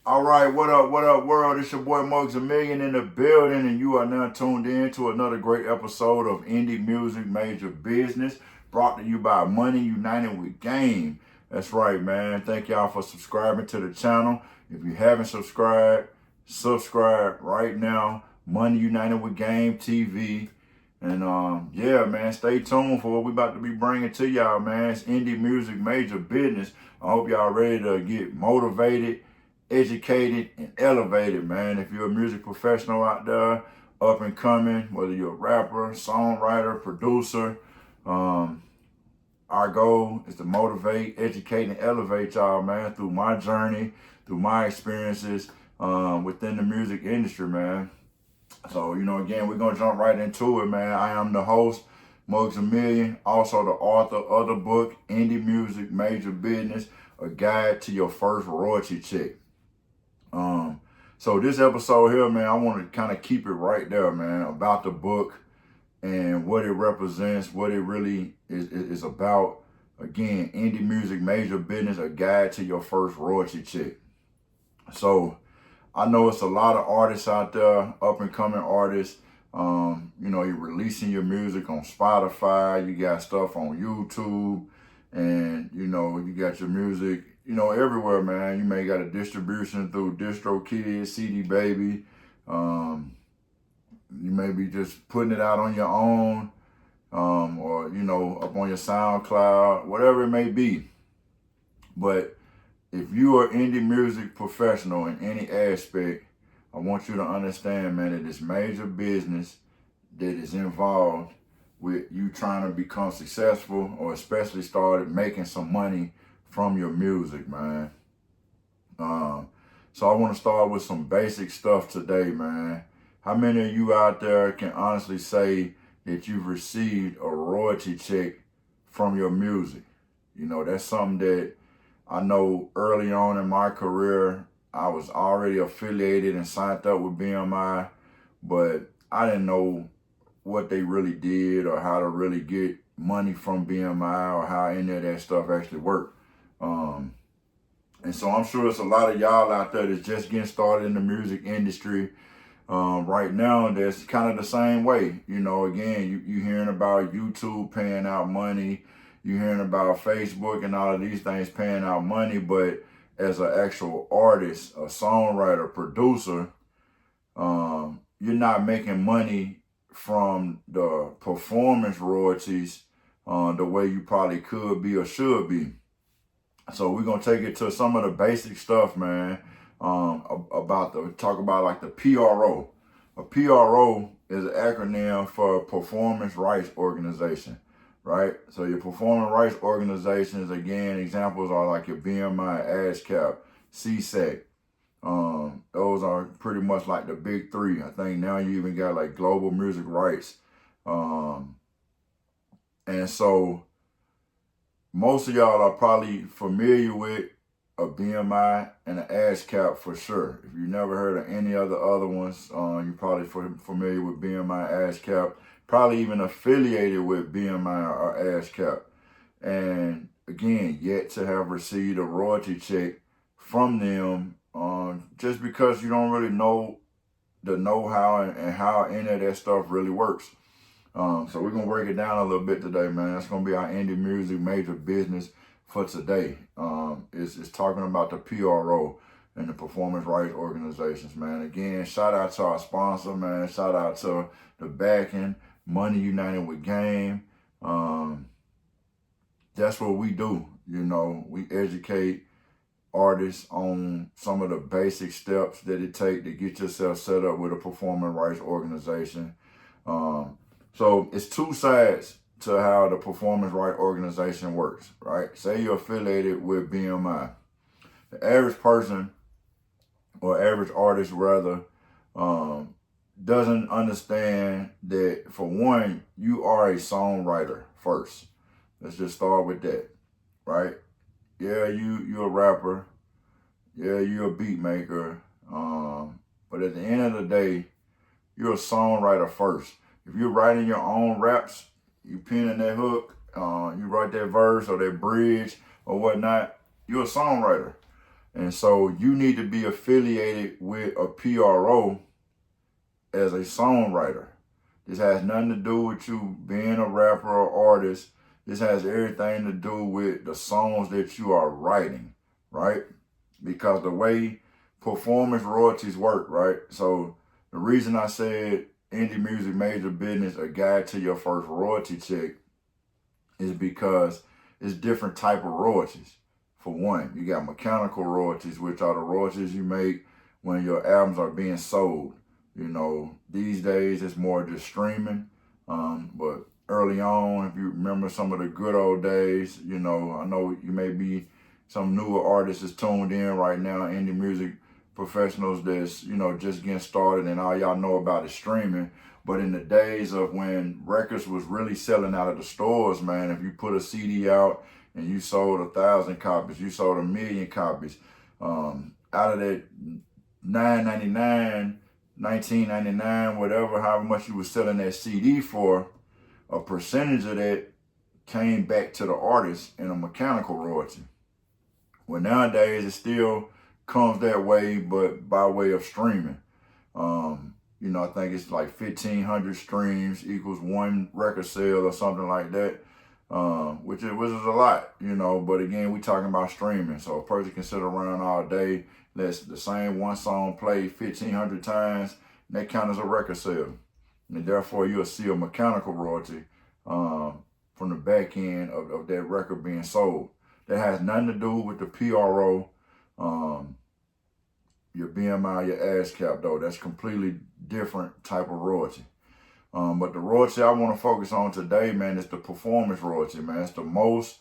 All right, what up, world? It's your boy Mugs a Million in the building, and you are now tuned in to another great episode of Indie Music Major Business, brought to you by Money United with Game. That's right, man. Thank y'all for subscribing to the channel. If you haven't subscribed, subscribe right now. Money United with Game TV. And yeah, man, stay tuned for what we about to be bringing to y'all, man. It's Indie Music Major Business. I hope y'all ready to get motivated, educated, and elevated, man. If you're a music professional out there, up and coming, whether you're a rapper, songwriter, producer, our goal is to motivate, educate, and elevate y'all, man, through my journey, through my experiences within the music industry, man. So, again, we're going to jump right into it, man. I am the host, Mugs a Million, also the author of the book, Indie Music Major Business, A Guide to Your First Royalty Check. So this episode here, man, I want to kind of keep it right there, man, about the book and what it represents, what it really is about. Again, Indie Music Major Business, A Guide to Your First Royalty Check. So I know it's a lot of artists out there, up and coming artists. You're releasing your music on Spotify, you got stuff on YouTube, and you got your music, everywhere, man. You may got a distribution through DistroKid, CD Baby. You may be just putting it out on your own, or up on your SoundCloud, whatever it may be. But if you are indie music professional in any aspect, I want you to understand, man, that it's major business that is involved with you trying to become successful, or especially started making some money from your music, man. So I want to start with some basic stuff today, man. How many of you out there can honestly say that you've received a royalty check from your music? That's something that I know early on in my career, I was already affiliated and signed up with BMI, but I didn't know what they really did or how to really get money from BMI or how any of that stuff actually worked. And so I'm sure it's a lot of y'all out there that's just getting started in the music industry right now that's kind of the same way. Again, you hearing about YouTube paying out money, you hearing about Facebook and all of these things paying out money, but as an actual artist, a songwriter, producer, you're not making money from the performance royalties the way you probably could be or should be. So we're gonna take it to some of the basic stuff, man. Talk about like the PRO. A PRO is an acronym for Performance Rights Organization, right? So your performance rights organizations, again, examples are like your BMI, ASCAP, CSAC. Those are pretty much like the big three. I think now you even got like Global Music Rights. And so most of y'all are probably familiar with a BMI and an ASCAP for sure. If you never heard of any other ones, you're probably familiar with BMI, ASCAP, probably even affiliated with BMI or ASCAP. And again, yet to have received a royalty check from them, just because you don't really know the know-how and how any of that stuff really works. So we're going to break it down a little bit today, man. That's going to be our indie music major business for today. It's talking about the PRO and the performance rights organizations, man. Again, shout out to our sponsor, man. Shout out to the backing, Money United with Game. That's what we do. We educate artists on some of the basic steps that it takes to get yourself set up with a performance rights organization. So it's two sides to how the performance right organization works, right? Say you're affiliated with BMI. The average person, or average artist rather, doesn't understand that, for one, you are a songwriter first. Let's just start with that, right? Yeah, you're a rapper. Yeah, you're a beat maker. But at the end of the day, you're a songwriter first. If you're writing your own raps, you penning that hook, you write that verse or that bridge or whatnot, you're a songwriter. And so you need to be affiliated with a PRO as a songwriter. This has nothing to do with you being a rapper or artist. This has everything to do with the songs that you are writing, right? Because the way performance royalties work, right? So the reason I said indie music major business, a guide to your first royalty check, is because it's different type of royalties. For one, you got mechanical royalties, which are the royalties you make when your albums are being sold. You know, these days it's more just streaming. But early on, if you remember some of the good old days, you know, I know you may be some newer artists is tuned in right now, indie music professionals that's, you know, just getting started and all y'all know about is streaming. But in the days of when records was really selling out of the stores, man, if you put a CD out and you sold 1,000 copies, you sold 1,000,000 copies, out of that $9.99, $19.99, whatever, however much you were selling that CD for, a percentage of that came back to the artist in a mechanical royalty. Well, nowadays it still comes that way, but by way of streaming. You know, I think it's like 1,500 streams equals one record sale or something like that, which is a lot, you know. But again, we talking about streaming. So a person can sit around all day, let the same one song play 1,500 times, and that counts as a record sale. And therefore, you'll see a mechanical royalty from the back end of that record being sold. That has nothing to do with the PRO, your BMI, your ASCAP, though. That's completely different type of royalty. But the royalty I want to focus on today, man, is the performance royalty, man. It's the most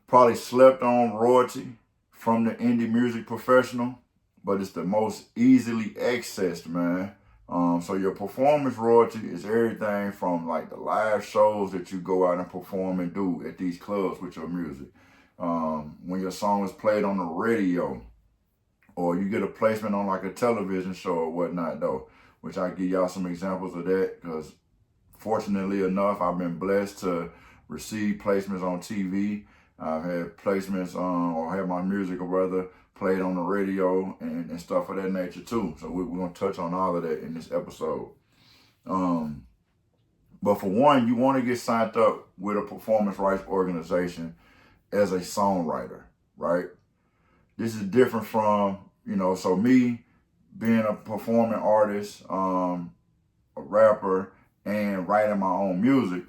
probably slept on royalty from the indie music professional, but it's the most easily accessed, man. So your performance royalty is everything from like the live shows that you go out and perform and do at these clubs with your music. When your song is played on the radio, or you get a placement on like a television show or whatnot, though, which I give y'all some examples of that, because fortunately enough, I've been blessed to receive placements on TV. I've had placements or had my music or rather played on the radio and stuff of that nature too. So we're going to touch on all of that in this episode. But for one, you want to get signed up with a performance rights organization as a songwriter, right? This is different from, you know, so me being a performing artist, a rapper, and writing my own music.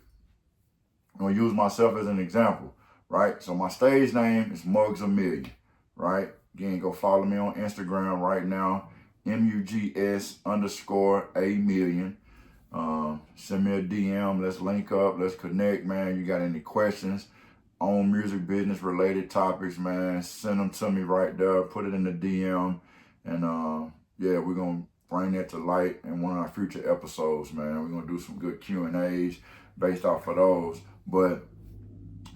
I'm going to use myself as an example, right? So my stage name is Mugs a Million, right? Again, go follow me on Instagram right now, MUGS_A million. Send me a DM. Let's link up. Let's connect, man. You got any questions on music business related topics, man, send them to me right there. Put it in the DM. And yeah, we're going to bring that to light in one of our future episodes, man. We're going to do some good Q&As based off of those. But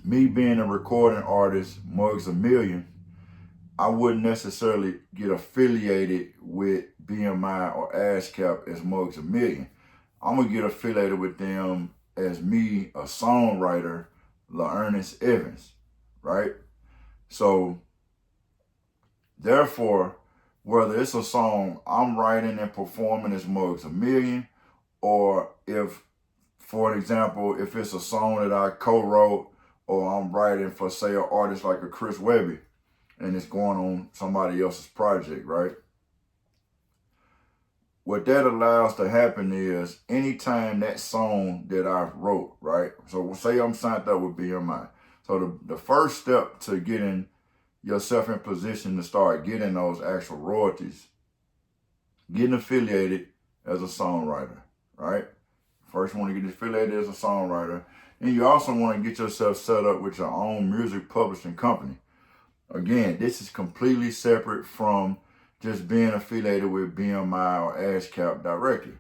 me being a recording artist, Mugs a Million, I wouldn't necessarily get affiliated with BMI or ASCAP as Mugs a Million. I'm going to get affiliated with them as me, a songwriter, LaErnest Evans, right? So, therefore, whether it's a song I'm writing and performing as Mugs a Million, or if, for example, if it's a song that I co-wrote or I'm writing for, say, an artist like a Chris Webby, and it's going on somebody else's project, right? What that allows to happen is anytime that song that I wrote, right? So say I'm signed up with BMI. So the first step to getting yourself in position to start getting those actual royalties, getting affiliated as a songwriter, right? First you want to get affiliated as a songwriter. And you also want to get yourself set up with your own music publishing company. Again, this is completely separate from just being affiliated with BMI or ASCAP directly.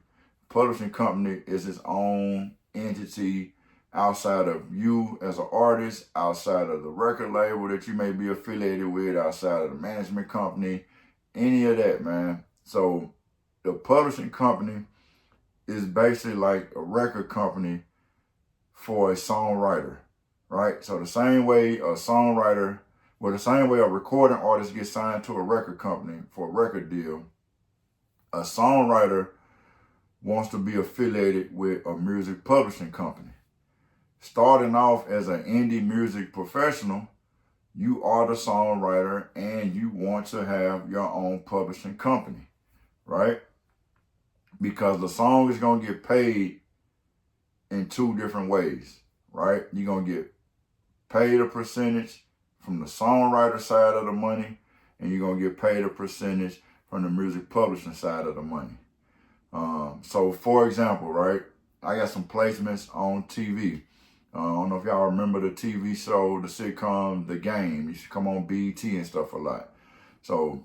Publishing company is its own entity outside of you as an artist, outside of the record label that you may be affiliated with, outside of the management company, any of that, man. So the publishing company is basically like a record company for a songwriter, right? So the same way a songwriter Well, the same way a recording artist gets signed to a record company for a record deal, a songwriter wants to be affiliated with a music publishing company. Starting off as an indie music professional, you are the songwriter and you want to have your own publishing company, right? Because the song is going to get paid in two different ways, right? You're going to get paid a percentage from the songwriter side of the money, and you're going to get paid a percentage from the music publishing side of the money. So for example, right, I got some placements on TV. I don't know if y'all remember the TV show, the sitcom, The Game. It used to come on BET and stuff a lot. So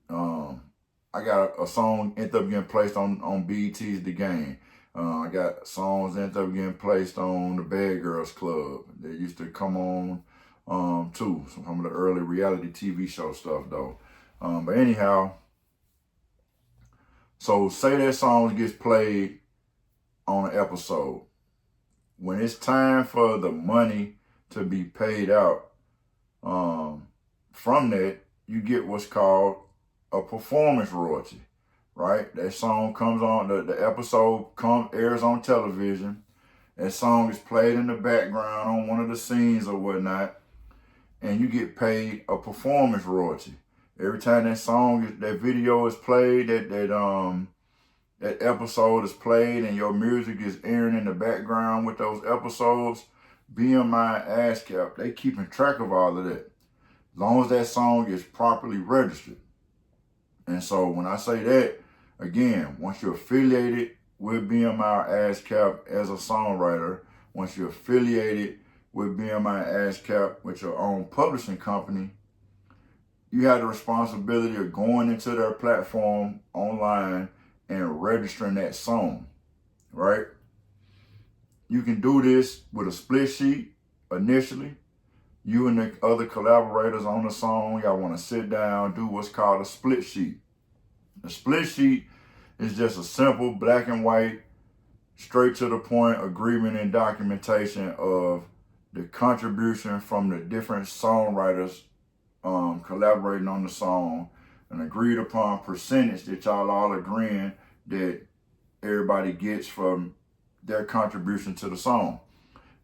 I got a song ended up getting placed on BET's The Game. I got songs ended up getting placed on the Bad Girls Club. They used to come on too. Some of the early reality TV show stuff though. But anyhow, so say that song gets played on an episode. When it's time for the money to be paid out from that, you get what's called a performance royalty, right? That song comes on, the episode airs on television. That song is played in the background on one of the scenes or whatnot, and you get paid a performance royalty. Every time that video is played, that episode is played and your music is airing in the background with those episodes, BMI, ASCAP, they keeping track of all of that. As long as that song is properly registered. And so when I say that, again, once you're affiliated with BMI, ASCAP as a songwriter, once you're affiliated with BMI, ASCAP with your own publishing company, you have the responsibility of going into their platform online and registering that song, right? You can do this with a split sheet initially. You and the other collaborators on the song, y'all want to sit down, do what's called a split sheet. The split sheet is just a simple black and white, straight to the point agreement and documentation of the contribution from the different songwriters collaborating on the song, an agreed upon percentage that y'all all agreeing that everybody gets from their contribution to the song.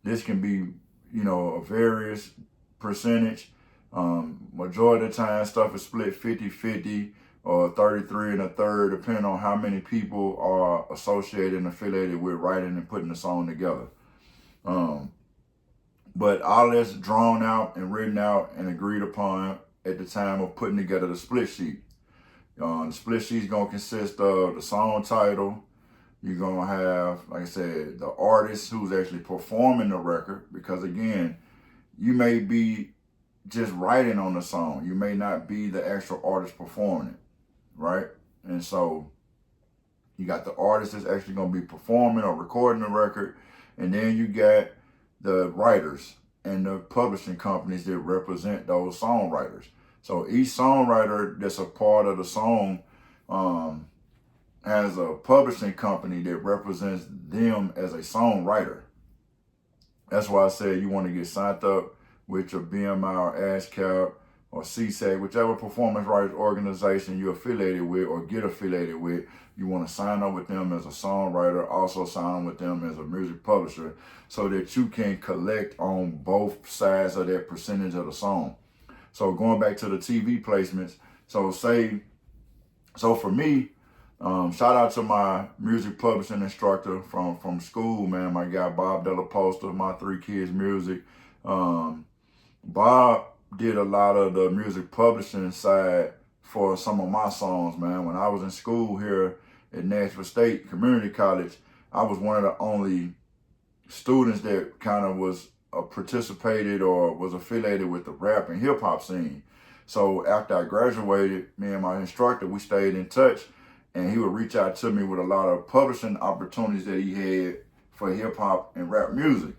This can be, a various percentage. Majority of the time stuff is split 50-50 or 33 and a third, depending on how many people are associated and affiliated with writing and putting the song together. But all that's drawn out and written out and agreed upon at the time of putting together the split sheet. The split sheet is going to consist of the song title. You're going to have, like I said, the artist who's actually performing the record. Because again, you may be just writing on the song. You may not be the actual artist performing it, right? And so you got the artist that's actually going to be performing or recording the record. And then you got the writers and the publishing companies that represent those songwriters. So each songwriter that's a part of the song has a publishing company that represents them as a songwriter. That's why I said you want to get signed up with your BMI or ASCAP or CSAC, whichever performance rights organization you're affiliated with or get affiliated with. You want to sign up with them as a songwriter, also sign up with them as a music publisher so that you can collect on both sides of that percentage of the song. So going back to the TV placements, so for me, shout out to my music publishing instructor from school, man, my guy Bob Della Posta, my 3 Kids Music. Bob did a lot of the music publishing side for some of my songs, man. When I was in school here at Nashville State Community College, I was one of the only students that kind of was participated or was affiliated with the rap and hip hop scene. So after I graduated, me and my instructor, we stayed in touch, and he would reach out to me with a lot of publishing opportunities that he had for hip hop and rap music.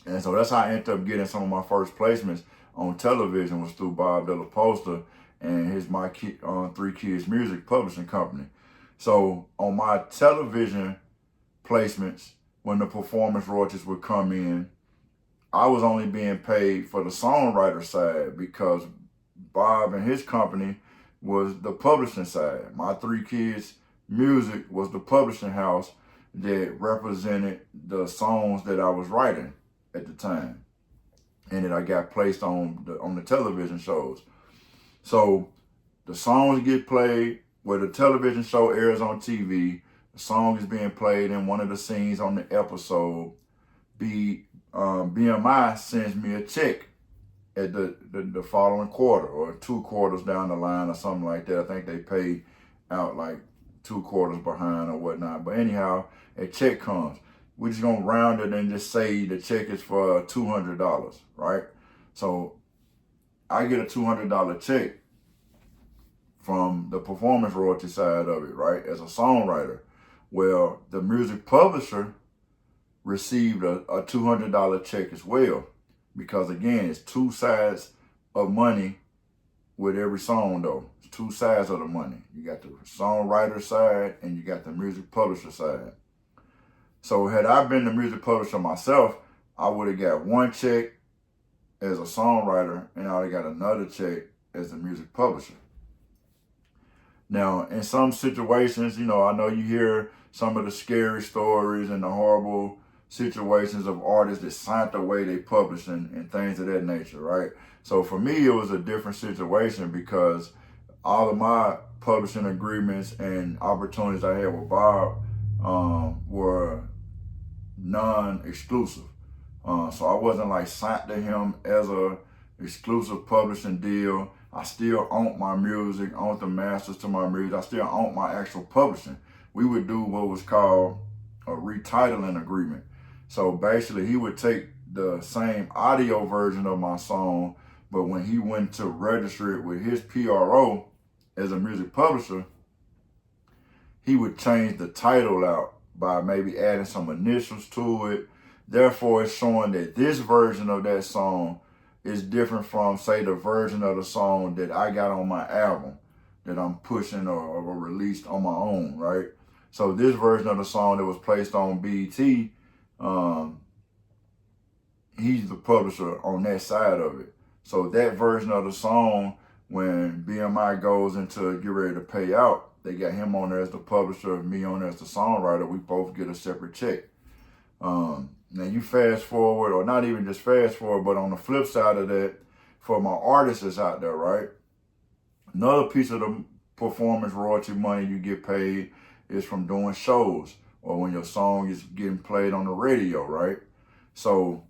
And so that's how I ended up getting some of my first placements on television was through Bob Della Posta and his 3 Kids Music publishing company. So on my television placements, when the performance royalties would come in, I was only being paid for the songwriter side because Bob and his company was the publishing side. My Three Kids Music was the publishing house that represented the songs that I was writing at the time, and that I got placed on the television shows. So the songs get played where the television show airs on TV. The song is being played in one of the scenes on the episode. BMI sends me a check at the following quarter or 2 quarters down the line or something like that. I think they pay out like 2 quarters behind or whatnot. But anyhow, a check comes. We're just gonna round it and just say the check is for $200, right? So I get a $200 check from the performance royalty side of it, right? As a songwriter. Well, the music publisher received a $200 check as well. Because again, it's two sides of money with every song though. It's two sides of the money. You got the songwriter side and you got the music publisher side. So had I been the music publisher myself, I would have got one check as a songwriter and I would have got another check as the music publisher. Now, in some situations, I know you hear some of the scary stories and the horrible situations of artists that signed away they publishing and things of that nature, right? So for me, it was a different situation because all of my publishing agreements and opportunities I had with Bob were non-exclusive. So I wasn't like signed to him as a exclusive publishing deal. I still owned my music, owned the masters to my music. I still owned my actual publishing. We would do what was called a retitling agreement. So basically, he would take the same audio version of my song, but when he went to register it with his PRO as a music publisher, he would change the title out by maybe adding some initials to it. Therefore, it's showing that this version of that song is different from, say, the version of the song that I got on my album that I'm pushing or released on my own, right? So this version of the song that was placed on BET, he's the publisher on that side of it. So that version of the song, when BMI goes into get ready to pay out, they got him on there as the publisher, me on there as the songwriter. We both get a separate check. Now you fast forward, or not even just fast forward, but on the flip side of that, for my artists that's out there, right? Another piece of the performance royalty money you get paid is from doing shows or when your song is getting played on the radio, right? So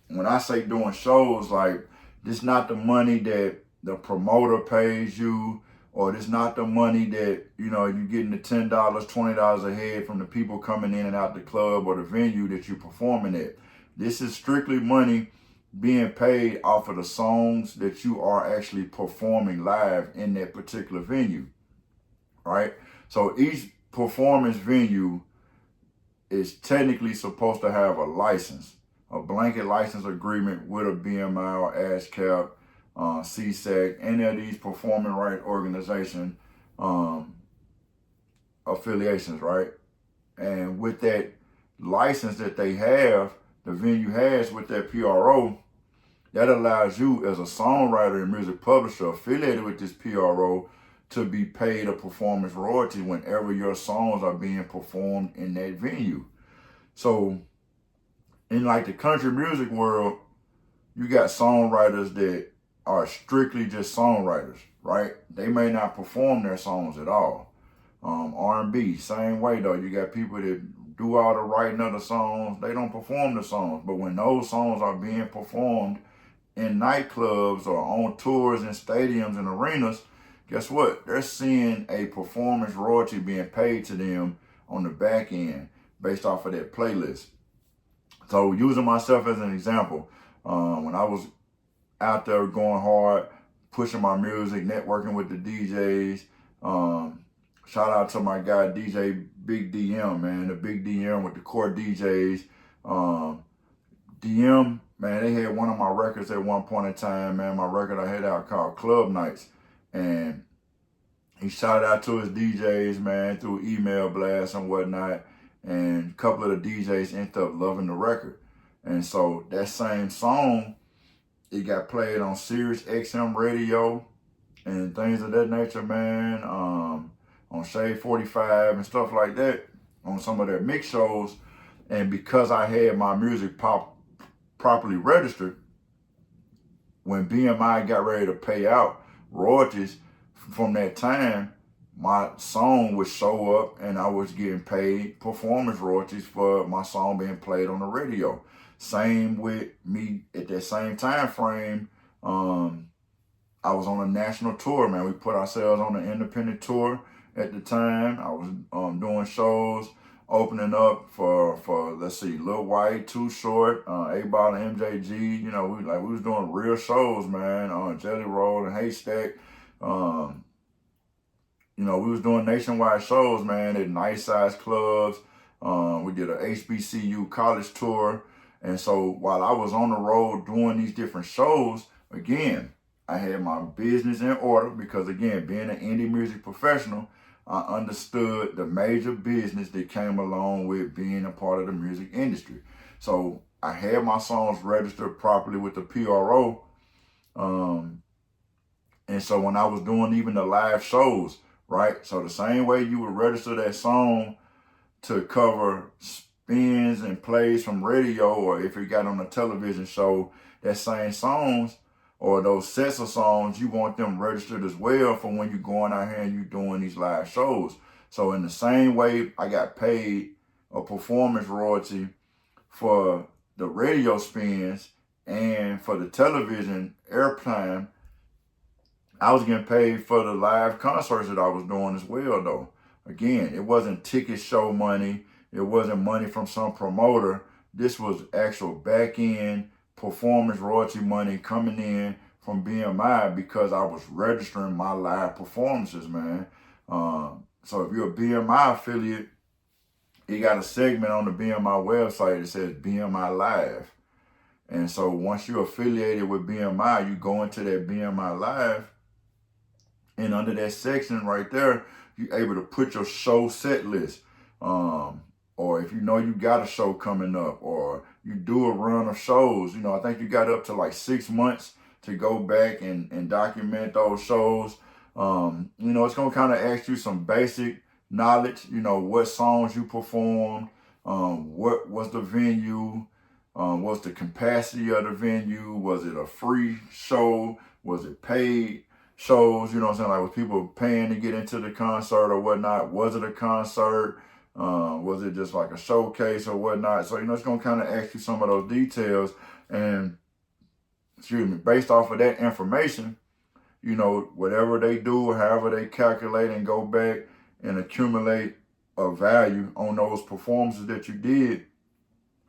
when I say doing shows, like, this not the money that the promoter pays you, or this not the money that, you're getting the $10, $20 a head from the people coming in and out the club or the venue that you're performing at. This is strictly money being paid off of the songs that you are actually performing live in that particular venue, right? So each performance venue is technically supposed to have a license, a blanket license agreement with a BMI or ASCAP, CSAC, any of these performing right organization affiliations, right? And with that license that they have, the venue has with that PRO, that allows you as a songwriter and music publisher affiliated with this PRO to be paid a performance royalty whenever your songs are being performed in that venue. So in like the country music world, you got songwriters that are strictly just songwriters, right? They may not perform their songs at all. R&B, same way though. You got people that do all the writing of the songs. They don't perform the songs. But when those songs are being performed in nightclubs or on tours in stadiums and arenas, guess what? They're seeing a performance royalty being paid to them on the back end based off of that playlist. So using myself as an example, when I was out there going hard, pushing my music, networking with the DJs, shout out to my guy DJ Big DM, man, the Big DM with the core DJs. DM, man, they had one of my records at one point in time, man, my record I had out called Club Nights. And he shouted out to his DJs, man, through email blasts and whatnot. And a couple of the DJs ended up loving the record. And so that same song, it got played on Sirius XM radio and things of that nature, man. On Shade 45 and stuff like that, on some of their mix shows. And because I had my music properly registered, when BMI got ready to pay out royalties from that time, my song would show up and I was getting paid performance royalties for my song being played on the radio. Same with me at that same time frame. I was on a national tour, man. We put ourselves on an independent tour at the time. I was doing shows, opening up for let's see, Lil White, Too Short, A-Ball and MJG. You know, we was doing real shows, man. On Jelly Roll and Haystack. You know, we was doing nationwide shows, man, at nice size clubs. We did a HBCU college tour. And so while I was on the road doing these different shows, again, I had my business in order because, again, being an indie music professional, I understood the major business that came along with being a part of the music industry. So I had my songs registered properly with the PRO. And so when I was doing even the live shows, right? So the same way you would register that song to cover spins and plays from radio, or if it got on a television show, that same songs or those sets of songs, you want them registered as well for when you're going out here and you're doing these live shows. So in the same way I got paid a performance royalty for the radio spins and for the television airtime, I was getting paid for the live concerts that I was doing as well, though. Again, it wasn't ticket show money. It wasn't money from some promoter. This was actual back-end performance royalty money coming in from BMI because I was registering my live performances, man. So if you're a BMI affiliate, you got a segment on the BMI website that says BMI Live. And so once you're affiliated with BMI, you go into that BMI Live, and under that section right there, you're able to put your show set list. Or if you know you got a show coming up, or you do a run of shows, you know, I think you got up to like 6 months to go back and document those shows. You know, it's going to kind of ask you some basic knowledge, you know, what songs you performed, what was the venue, what's the capacity of the venue, was it a free show, was it paid shows, you know what I'm saying, like was people paying to get into the concert or whatnot, was it a concert, was it just like a showcase or whatnot. So, you know, it's going to kind of ask you some of those details, and based off of that information, you know, whatever they do, however they calculate and go back and accumulate a value on those performances that you did,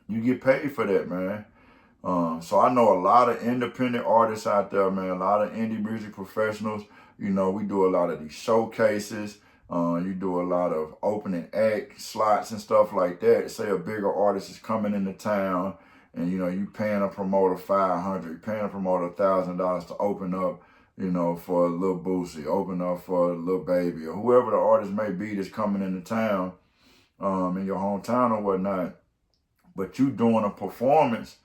you get paid for that, man. So I know a lot of independent artists out there, man, a lot of indie music professionals. You know, we do a lot of these showcases. You do a lot of opening act slots and stuff like that. Say a bigger artist is coming into town and, you know, you paying a promoter $500, you paying a promoter $1,000 to open up, you know, for a little Boosie, open up for a little Baby, or whoever the artist may be that's coming into town, in your hometown or whatnot. But you doing a performance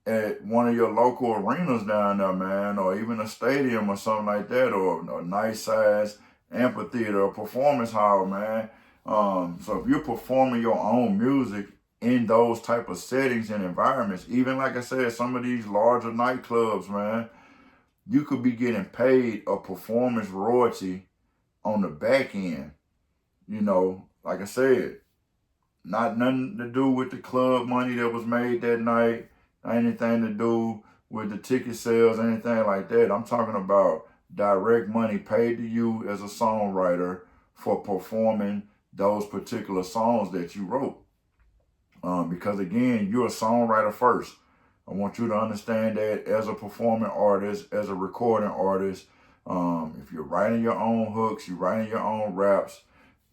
at one of your local arenas down there, man, or even a stadium or something like that, or a nice size amphitheater or performance hall, man. So if you're performing your own music in those type of settings and environments, even like I said, some of these larger nightclubs, man, you could be getting paid a performance royalty on the back end. You know, like I said, not nothing to do with the club money that was made that night, anything to do with the ticket sales, anything like that. I'm talking about direct money paid to you as a songwriter for performing those particular songs that you wrote. Because again, you're a songwriter first. I want you to understand that as a performing artist, as a recording artist, if you're writing your own hooks, you're writing your own raps,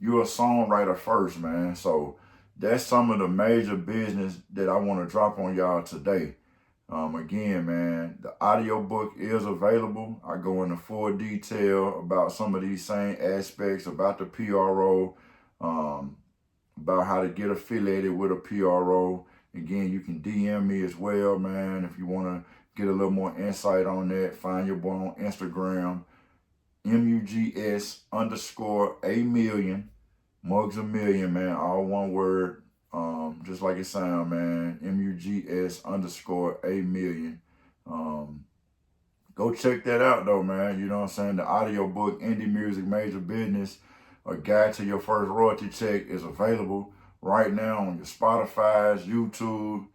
you're a songwriter first, man. So that's some of the major business that I want to drop on y'all today. Again, man, the audio book is available. I go into full detail about some of these same aspects, about the PRO, about how to get affiliated with a PRO, Again, you can DM me as well, man, if you want to get a little more insight on that. Find your boy on Instagram, MUGS_A million, Mugs a Million, man, all one word, just like it sound, man, MUGS_A million. Go check that out though, man. You know what I'm saying? The audio book, Indie Music Major Business, A Guide to Your First Royalty Check, is available right now on your Spotify's, YouTube,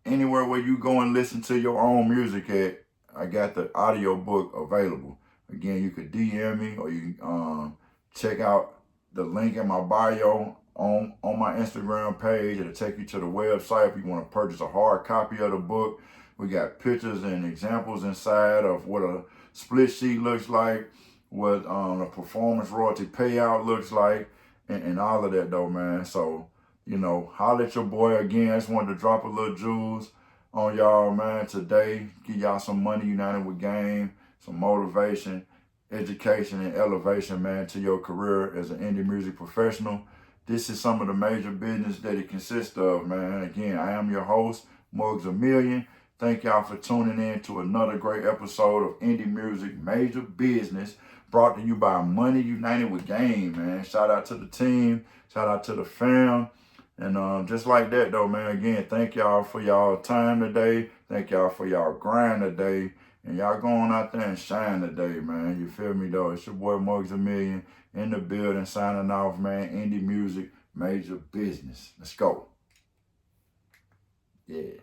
anywhere where you go and listen to your own music at. I got the audio book available. Again, you could DM me, or you can check out the link in my bio on my Instagram page. It'll take you to the website if you want to purchase a hard copy of the book. We got pictures and examples inside of what a split sheet looks like, what a performance royalty payout looks like, and all of that though, man. So, you know, holler at your boy again. I just wanted to drop a little jewels on y'all, man, today. Give y'all some money united with game, some motivation, education, and elevation, man, to your career as an indie music professional. This is some of the major business that it consists of, man. Again, I am your host, Mugs a Million. Thank y'all for tuning in to another great episode of Indie Music Major Business, brought to you by Money United with Game, man. Shout out to the team. Shout out to the fam. And just like that, though, man, again, thank y'all for y'all time today. Thank y'all for y'all grind today. And y'all going out there and shine today, man. You feel me, though? It's your boy, Mugs a Million, in the building, signing off, man. Indie Music Major Business. Let's go. Yeah.